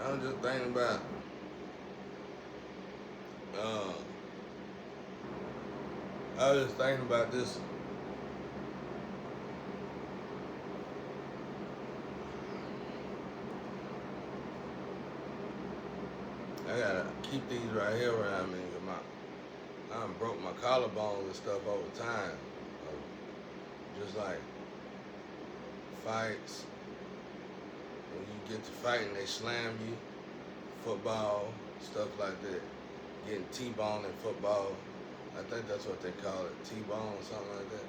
I was just thinking about uh, I was just thinking about this. I gotta keep these right here around me. 'Cause I done broke my collarbones and stuff over time. Just like fights. When you get to fighting, they slam you. Football, stuff like that. Getting T-boned in football. I think that's what they call it, T-bone or something like that.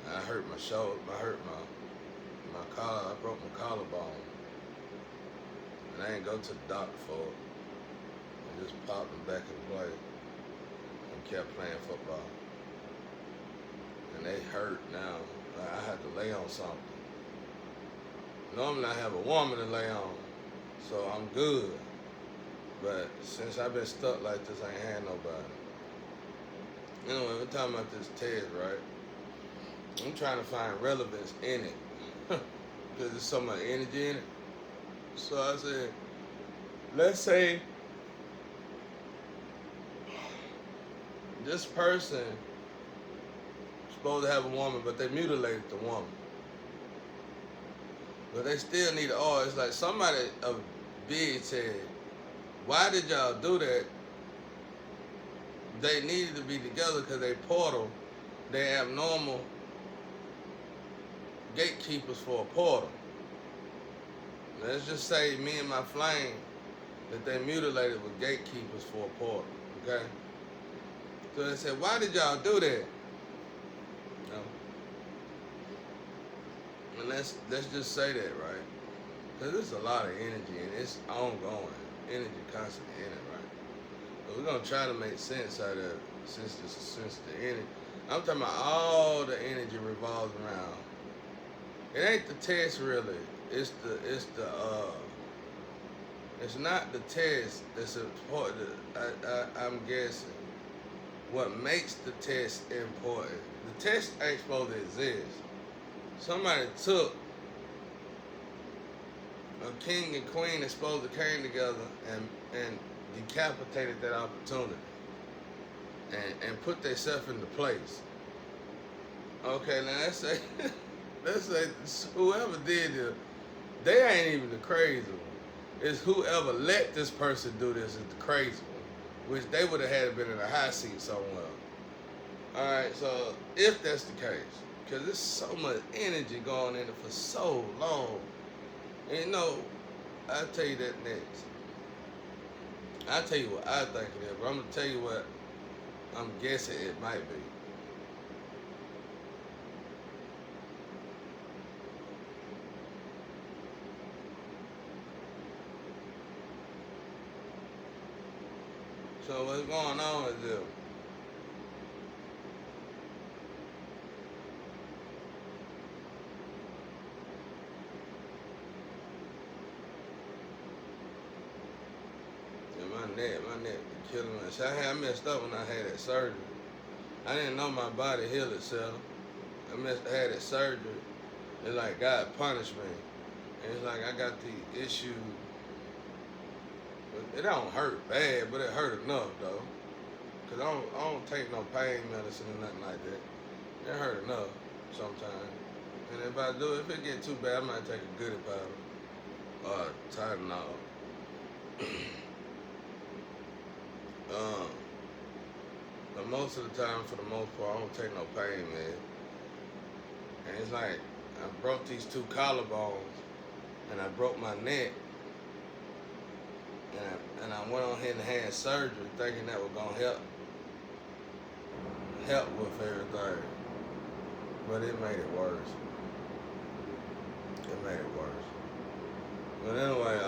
And I hurt my shoulder. I hurt my collar. I broke my collarbone. And I didn't go to the doctor for it. I just popped them back in play and kept playing football. And they hurt now. I had to lay on something. Normally I have a woman to lay on, so I'm good. But since I've been stuck like this, I ain't had nobody. Anyway, we're talking about this test, right? I'm trying to find relevance in it. Because there's so much energy in it. So I said, let's say this person is supposed to have a woman, but they mutilated the woman. But they still need an R. It's like somebody of big said, why did y'all do that? They needed to be together because they portal. They abnormal gatekeepers for a portal. Let's just say me and my flame that they mutilated with gatekeepers for a portal. Okay? So they said, why did y'all do that? You know? And let's just say that, right? Because there's a lot of energy and it's ongoing. Energy constantly in it, right? But we're gonna try to make sense out of it since the energy. I'm talking about all the energy revolves around. It ain't the test really. It's not the test that's important. I'm guessing what makes the test important. The test ain't supposed to exist. Somebody took a king and queen that's supposed to came together and decapitated that opportunity and put themselves into place. Okay, now let's say whoever did this, they ain't even the crazy one. It's whoever let this person do this is the crazy one, which they would have had been in a high seat somewhere. All right, so if that's the case, because there's so much energy going in it for so long, and you know, I'll tell you that next. I'll tell you what I think it is, but I'm gonna tell you what I'm guessing it might be. So what's going on is this. My neck killing me. So I messed up when I had that surgery. I didn't know my body healed itself. I had that surgery. It's like God punished me. And it's like I got the issue. It don't hurt bad, but it hurt enough though. Cause I don't take no pain medicine or nothing like that. It hurt enough sometimes. And if I do, if it get too bad, I might take a goodie powder or Tylenol. But most of the time, for the most part, I don't take no pain, man. And it's like, I broke these two collarbones, and I broke my neck, and I went on ahead and had surgery, thinking that was gonna help with everything. But it made it worse. It made it worse. But anyway,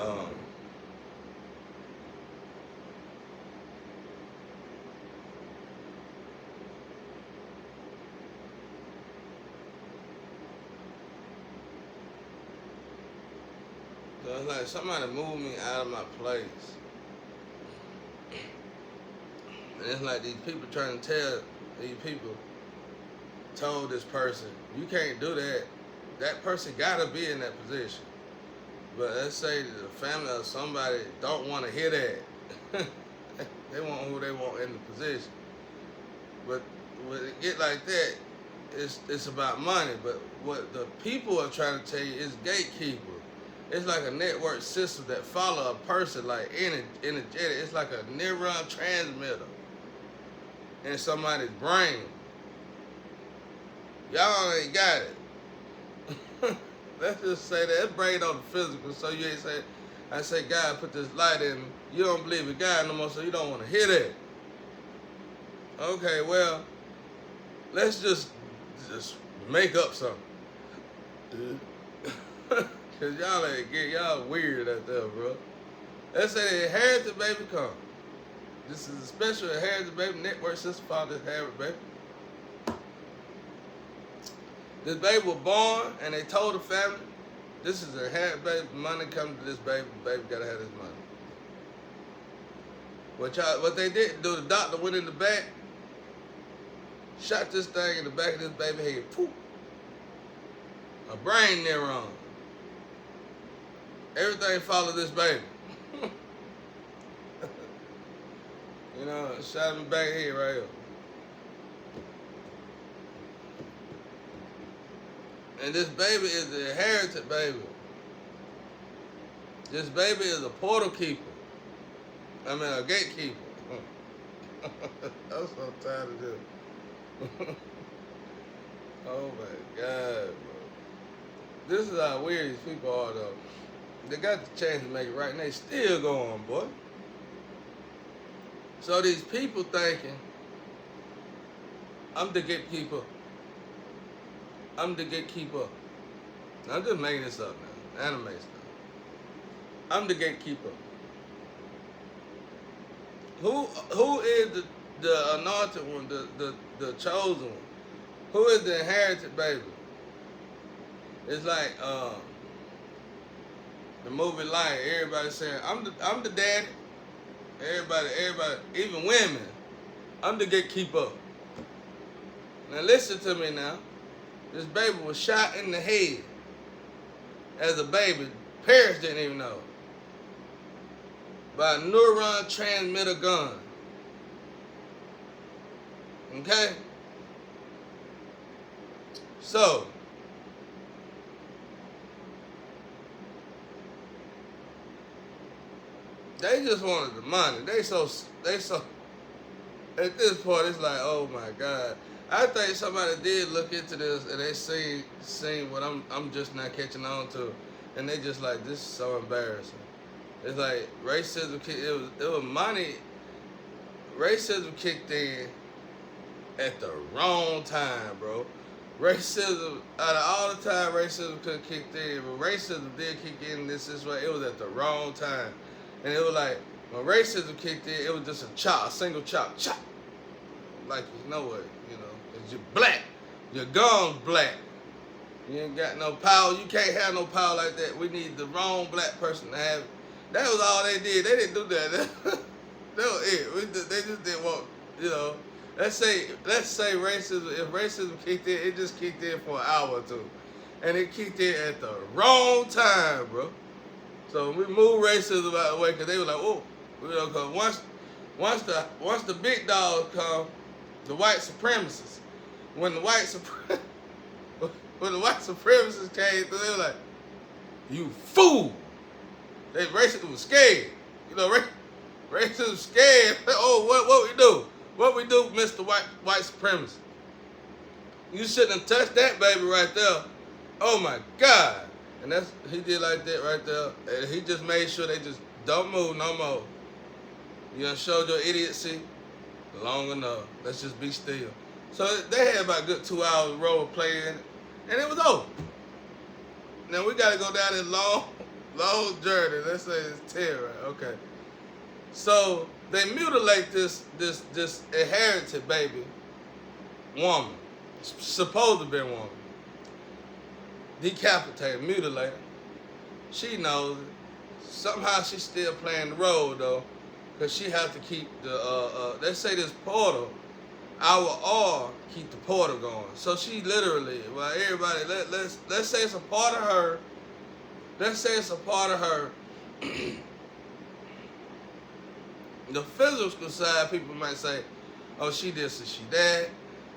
so it's like somebody moved me out of my place. And it's like these people trying to tell these people told this person, you can't do that. That person gotta be in that position. But let's say the family or somebody don't want to hear that. They want who they want in the position. But when it get like that, it's about money. But what the people are trying to tell you is gatekeeper. It's like a network system that follow a person like energetic. It's like a neuron transmitter in somebody's brain. Y'all ain't got it. Let's just say that. Let's bring it on the physical. So you ain't say, I say, God put this light in. You don't believe in God no more, so you don't want to hear that. Okay, well, let's just make up something. Cause y'all ain't get y'all weird out there, bro. Let's say the inherited baby come. This is a special inherited baby network system called this inherited baby. This baby was born, and they told the family, this is an inherited baby. Money comes to this baby. The baby gotta have this money. What they didn't do, the doctor went in the back, shot this thing in the back of this baby head. Poof. A brain neuron. Everything followed this baby. You know, shot him in the back of the head right here. And this baby is the inherited baby. This baby is a portal keeper. I mean, a gatekeeper. I'm so tired of this. Oh my God, bro. This is how weird these people are, though. They got the chance to make it right, and they still going, boy. So these people thinking, I'm the gatekeeper. I'm the gatekeeper. I'm just making this up now. Anime stuff. I'm the gatekeeper. Who is the anointed one, the chosen one? Who is the inherited baby? It's like the movie Lion. Everybody saying, I'm the daddy. Everybody, even women. I'm the gatekeeper. Now listen to me now. This baby was shot in the head as a baby. Parents didn't even know. By a neuron transmitter gun. Okay? So, they just wanted the money. They so at this point it's like, oh my God. I think somebody did look into this and they seen what I'm just not catching on to, and they just like, this is so embarrassing. It's like racism. It was money. Racism kicked in at the wrong time, bro. Racism, out of all the time racism could have kicked in, but racism did kick in this way. It was at the wrong time, and it was like when racism kicked in, it was just a single chop. Like, you know what, you know. You're black. Your gums black. You ain't got no power. You can't have no power like that. We need the wrong black person to have it. That was all they did. They didn't do that. That was it. They just didn't want, you know. Let's say racism. If racism kicked in, it just kicked in for an hour or two, and it kicked in at the wrong time, bro. So we moved racism out of the way because they were like, oh, you know, because once the big dogs come, the white supremacists. When the white supremacists came through, they were like, you fool. Racism was scared. You know, racism was scared. Oh, what we do? What we do, Mr. White supremacist? You shouldn't have touched that baby right there. Oh my God. And he did like that right there. And he just made sure they just don't move no more. You done showed your idiocy long enough. Let's just be still. So they had about a good 2 hours role playing, and it was over. Now we got to go down this long journey. Let's say it's 10, right? Okay. So they mutilate this inherited baby woman, supposed to be a woman. Decapitate, mutilate her. She knows it. Somehow she's still playing the role though, because she has to keep the let's say this portal. Our R keep the portal going. So she literally, well, everybody, let's say it's a part of her let's say it's a part of her. The physical side, people might say, "Oh, she this and she that.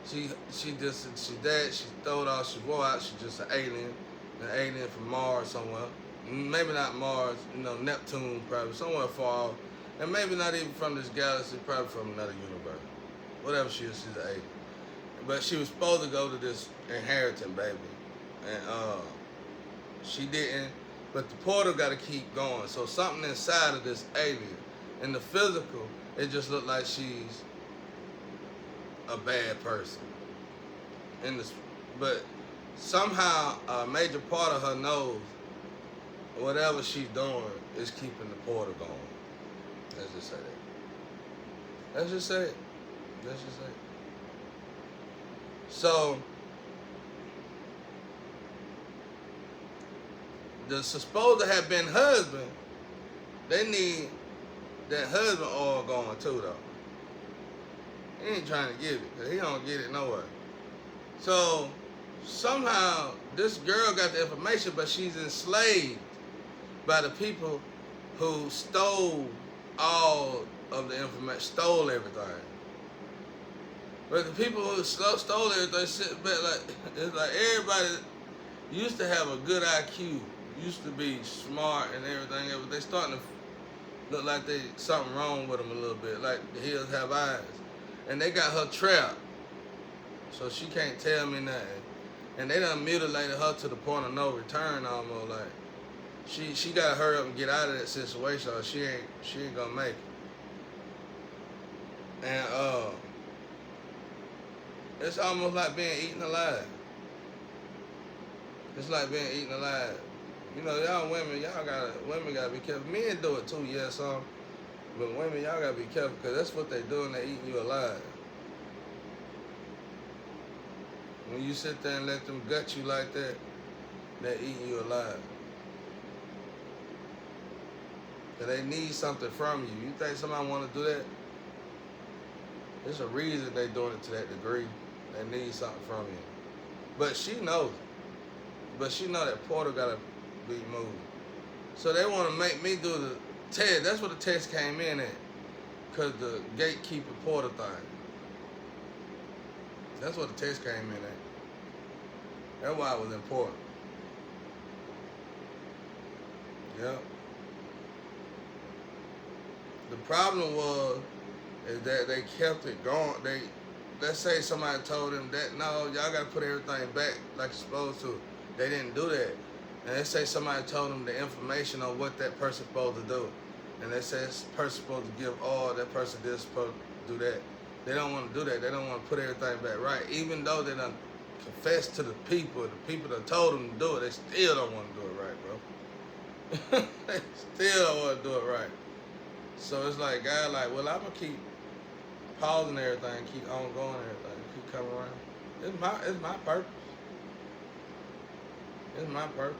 She this and she that. She throwed out, she wore out. She's just an alien from Mars somewhere. Maybe not Mars, Neptune probably somewhere far off, and maybe not even from this galaxy, probably from another universe. Whatever she is, she's an alien. But she was supposed to go to this inheritance, baby, and she didn't. But the portal got to keep going. So something inside of this alien, in the physical, it just looked like she's a bad person. But somehow a major part of her knows whatever she's doing is keeping the portal going. Let's just say that. Let's just say it. Let's just say it. So the supposed to have been husband, they need that husband oil going too though. He ain't trying to get it, because he don't get it nowhere. So somehow this girl got the information, but she's enslaved by the people who stole all of the information, stole everything. But the people who stole everything sit back like, it's like everybody used to have a good IQ, used to be smart and everything else, but they starting to look like they something wrong with them a little bit, like the hills have eyes. And they got her trapped, so she can't tell me nothing. And they done mutilated her to the point of no return almost. Like she gotta hurry up and get out of that situation, or she ain't gonna make it. And it's almost like being eaten alive. It's like being eaten alive. Y'all women, women gotta be careful. Men do it too, yes, some. But women, y'all gotta be careful, because that's what they doing. They eating you alive. When you sit there and let them gut you like that, they're eating you alive. Because they need something from you. You think somebody want to do that? There's a reason they doing it to that degree. They need something from you. But she knows it. But she know that portal gotta be moved. So they want to make me do the test. That's what the test came in at. Because the gatekeeper portal thing. That's what the test came in at. That's why it was important. Yeah. The problem is that they kept it going. Let's say somebody told them that, no, y'all got to put everything back like you're supposed to. They didn't do that. And let's say somebody told them the information on what that person's supposed to do. And they say this person's supposed to give all, that person is supposed to do that. They don't want to do that. They don't want to put everything back right. Even though they done confessed to the people that told them to do it, they still don't want to do it right, bro. They still don't want to do it right. So it's like, God, like, well, I'm going to keep pausing everything, keep on going everything, keep coming around. It's my purpose. It's my purpose.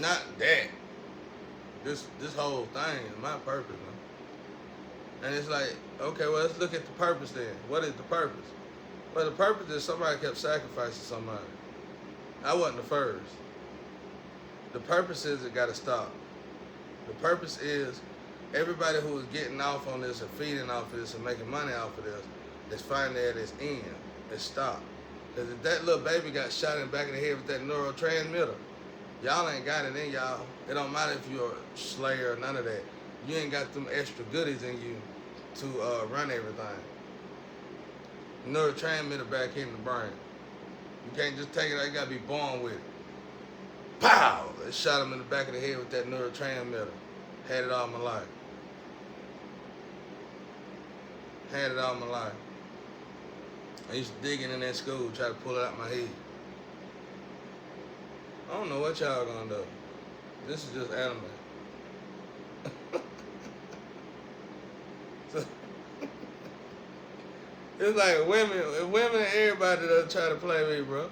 Not that. This whole thing is my purpose, man. And it's like, okay, well, let's look at the purpose then. What is the purpose? Well, the purpose is somebody kept sacrificing somebody. I wasn't the first. The purpose is it got to stop. The purpose is everybody who is getting off on this and feeding off of this and making money off of this is finally at its end. It's stopped. Because if that little baby got shot in the back of the head with that neurotransmitter, y'all ain't got it in y'all. It don't matter if you're a slayer or none of that. You ain't got them extra goodies in you to run everything. Neurotransmitter back in the brain. You can't just take it out, you gotta be born with it. Pow! They shot him in the back of the head with that neurotransmitter. Had it all my life. Had it all my life. I used to dig in that school, try to pull it out my head. I don't know what y'all gonna do. This is just anime. So, it's like women and everybody that try to play me, bro.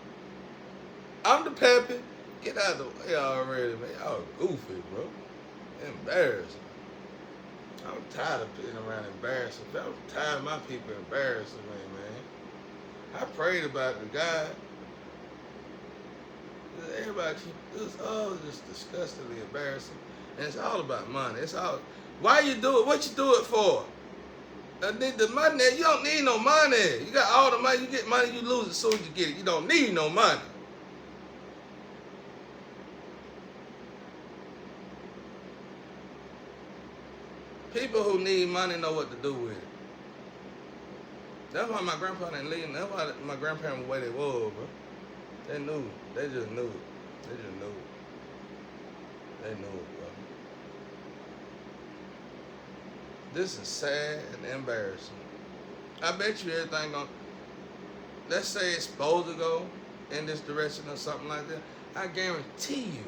I'm the peppy. Get out of the way already, man. Y'all goofy, bro. Embarrassing. I'm tired of being around embarrassing. I'm tired of my people embarrassing me, man. I prayed about the God. everybody it's all just disgustingly embarrassing. And it's all about money. It's all, why you do it? What you do it for? The money, you don't need no money. You got all the money. You get money, you lose it as soon as you get it. You don't need no money. People who need money know what to do with it. That's why my grandpa didn't leave. That's why my grandparents were the way they were, bro. They knew. They just knew it. They just knew it. They knew it, bro. This is sad and embarrassing. I bet you everything gonna, let's say it's supposed to go in this direction or something like that. I guarantee you,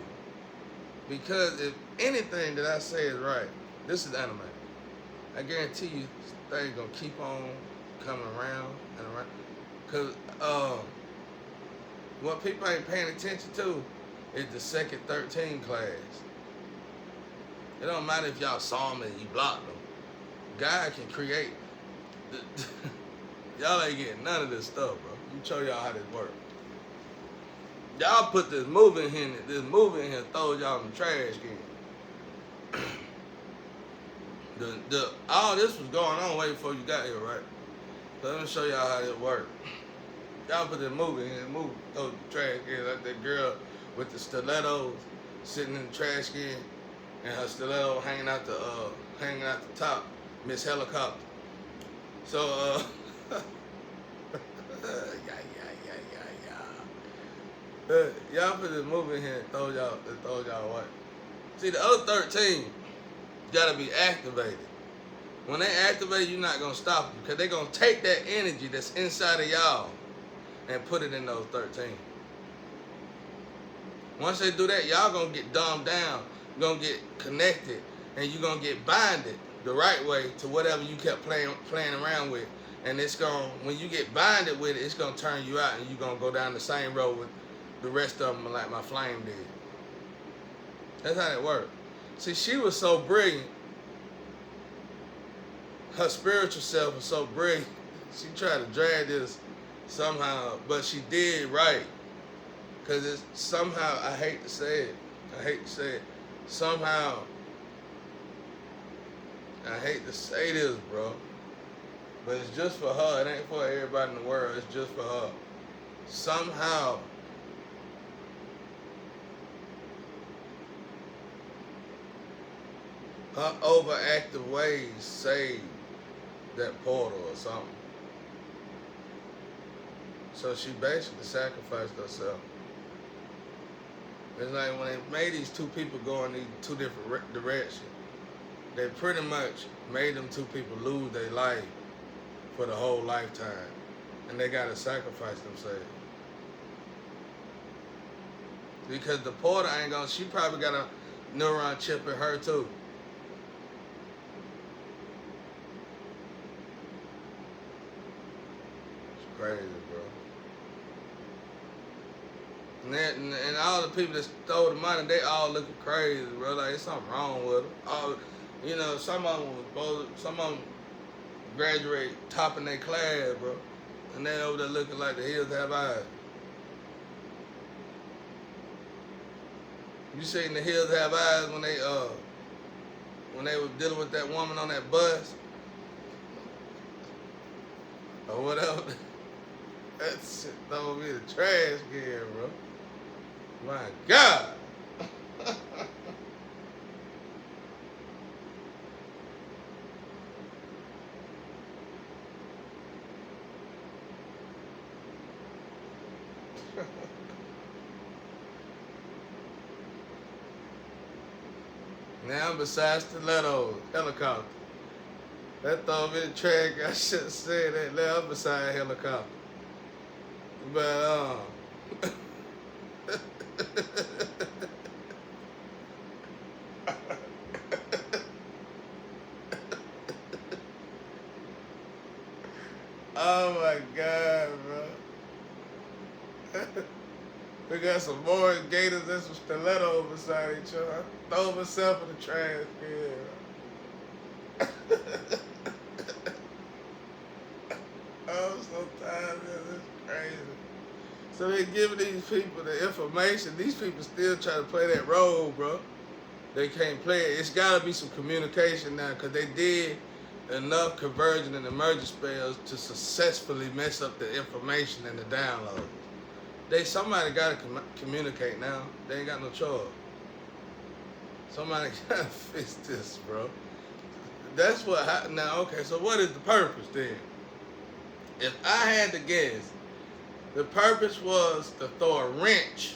because if anything that I say is right, this is anime. I guarantee you, things gonna keep on coming around and around. Cause what people ain't paying attention to is the second 13 class. It don't matter if y'all saw them and you blocked them. God can create. Y'all ain't getting none of this stuff, bro. Let me show y'all how this works. Y'all put this movie in here, throw y'all in the trash can. All this was going on way before you got here, right? So let me show y'all how this works. Y'all put this movie in here, throw the trash can, like that girl with the stilettos sitting in the trash can and her stiletto hanging out the top, Miss Helicopter. So y'all put this movie in here and throw y'all away. See, the other 13 gotta be activated. When they activate, you're not gonna stop them because they're gonna take that energy that's inside of y'all and put it in those 13. Once they do that, y'all gonna get dumbed down, you're gonna get connected, and you're gonna get binded the right way to whatever you kept playing around with. And it's gonna, when you get binded with it, it's gonna turn you out and you're gonna go down the same road with the rest of them like my flame did. That's how it worked. See, she was so brilliant. Her spiritual self was so brilliant. She tried to drag this somehow, but she did right. Because it's somehow, I hate to say it, somehow, I hate to say this, bro, but it's just for her. It ain't for everybody in the world. It's just for her. Somehow, her overactive ways saved that portal or something. So she basically sacrificed herself. It's like when they made these two people go in these two different directions, they pretty much made them two people lose their life for the whole lifetime. And they gotta sacrifice themselves. Because the portal ain't gonna, she probably got a neuron chip in her too. It's crazy, bro. And all the people that stole the money, they all looking crazy, bro. Like, there's something wrong with them. All, you know, some of them graduate top in their class, bro. And they over there looking like the hills have eyes. You seen the hills have eyes when they were dealing with that woman on that bus? Or whatever. That shit throw me the trash can, bro. My God. Now besides stilettos, helicopter. That throw me the trash. I should have said that. Now I'm beside helicopter. But oh my God, bro. We got some more gators and some stilettos beside each other. I throw myself in the trash can. I'm so tired of this. It's crazy. So So they giving these people the information. These people still try to play that role, bro. They can't play it. It's got to be some communication now, because they did enough conversion and emergent spells to successfully mess up the information and the download. Somebody got to communicate now. They ain't got no choice. Somebody got to fix this, bro. That's what happened. Now, okay, so what is the purpose then? If I had to guess, the purpose was to throw a wrench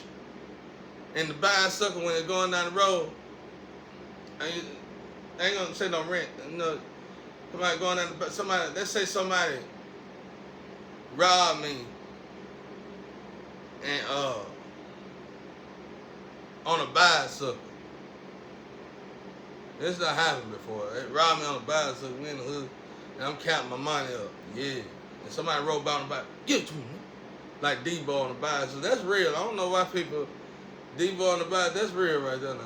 in the bicycle when it's going down the road. I ain't gonna say no wrench. No, somebody going down the somebody. Let's say somebody robbed me and on a bicycle. This not happened before. They robbed me on a bicycle, we in the hood, and I'm counting my money up. Yeah. And somebody rode by on the bike, give it to me. Like Debo on the bicycle. That's real. I don't know why people Debo on the bicycle, that's real right there now.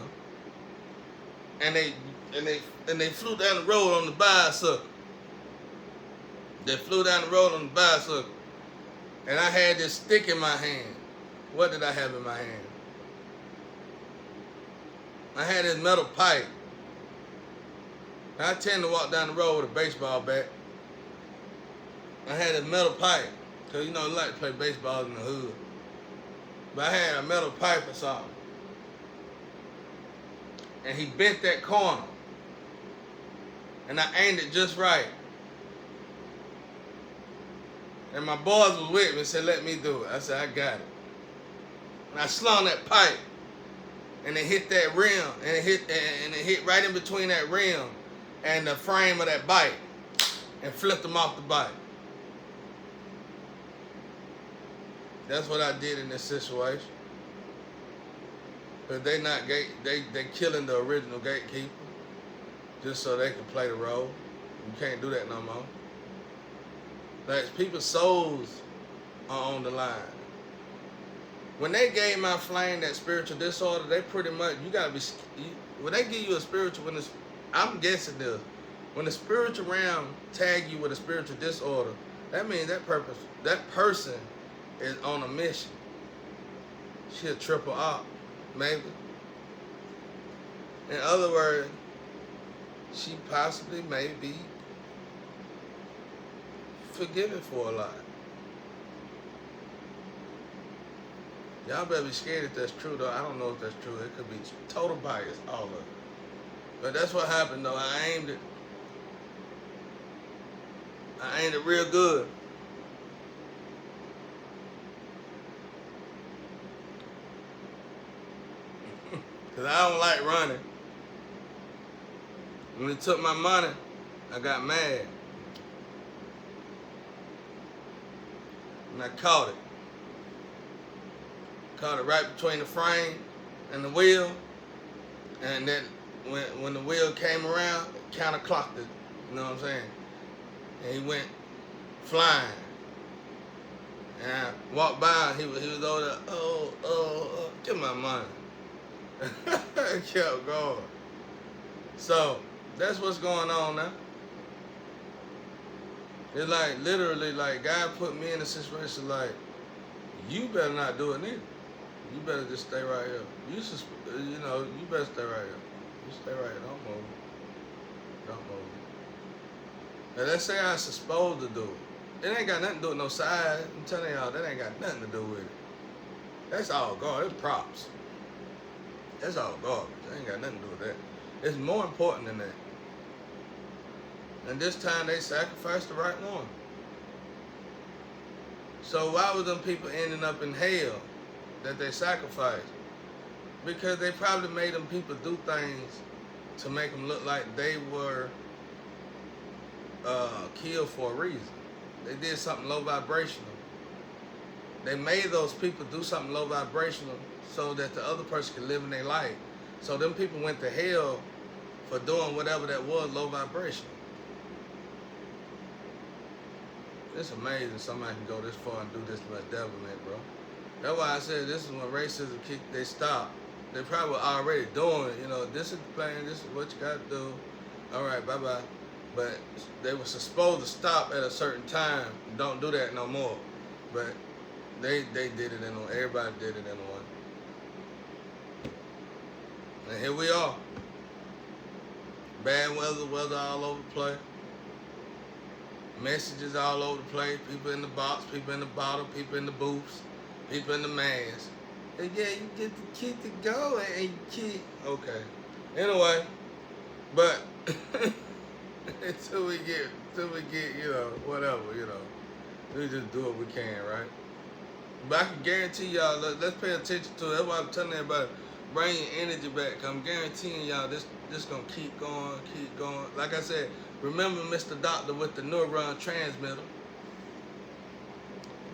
And they flew down the road on the bicycle. They flew down the road on the bicycle. And I had this stick in my hand. What did I have in my hand? I had this metal pipe. I tend to walk down the road with a baseball bat. I had this metal pipe, because you know, I like to play baseball in the hood. But I had a metal pipe or something. And he bent that corner. And I aimed it just right. And my boys was with me and said, let me do it. I said, I got it. And I slung that pipe. And it hit that rim. And it hit right in between that rim and the frame of that bike. And flipped them off the bike. That's what I did in this situation. But they killing the original gatekeeper just so they can play the role. You can't do that no more. Like, people's souls are on the line. When they gave my flame that spiritual disorder, they pretty much, you gotta be, when they give you a spiritual, I'm guessing this, when the spiritual realm tag you with a spiritual disorder, that means that person is on a mission. She a triple op, maybe. In other words, she possibly may be forgiven for a lot. Y'all better be scared if that's true, though. I don't know if that's true. It could be total bias, all of it. But that's what happened, though. I aimed it real good. Because I don't like running. When they took my money, I got mad. And I caught it. Caught it right between the frame and the wheel. And then when the wheel came around, it counterclocked it. You know what I'm saying? And he went flying. And I walked by, he was over there, oh, give my money. It kept going. So, that's what's going on now. It's like, literally, like, God put me in a situation like, you better not do it neither. You better just stay right here. You better stay right here. You stay right here. Don't move. Don't move. Now, let's say I was supposed to do it. It ain't got nothing to do with no size. I'm telling y'all, that ain't got nothing to do with it. That's all garbage. It's props. That's all garbage. That ain't got nothing to do with that. It's more important than that. And this time they sacrificed the right one. So why were them people ending up in hell that they sacrificed? Because they probably made them people do things to make them look like they were killed for a reason. They did something low vibrational. They made those people do something low vibrational so that the other person could live in their life. So them people went to hell for doing whatever that was low vibrational. It's amazing somebody can go this far and do this much devilment, bro. That's why I said this is when racism they stopped. They probably were already doing it. You know, this is the plan, this is what you got to do. All right, bye-bye. But they were supposed to stop at a certain time. Don't do that no more. But They did it in one. Everybody did it in one. And here we are. Bad weather all over the place. Messages all over the place. People in the box, people in the bottle, people in the booths, people in the mask. And yeah, you get to keep it going and you keep. Okay. Anyway, but until we get, whatever, we just do what we can, right? But I can guarantee y'all, let's pay attention to it. That's why I'm telling everybody, bring your energy back. I'm guaranteeing y'all this gonna keep going. Like I said, remember Mr. Doctor with the neuron transmitter.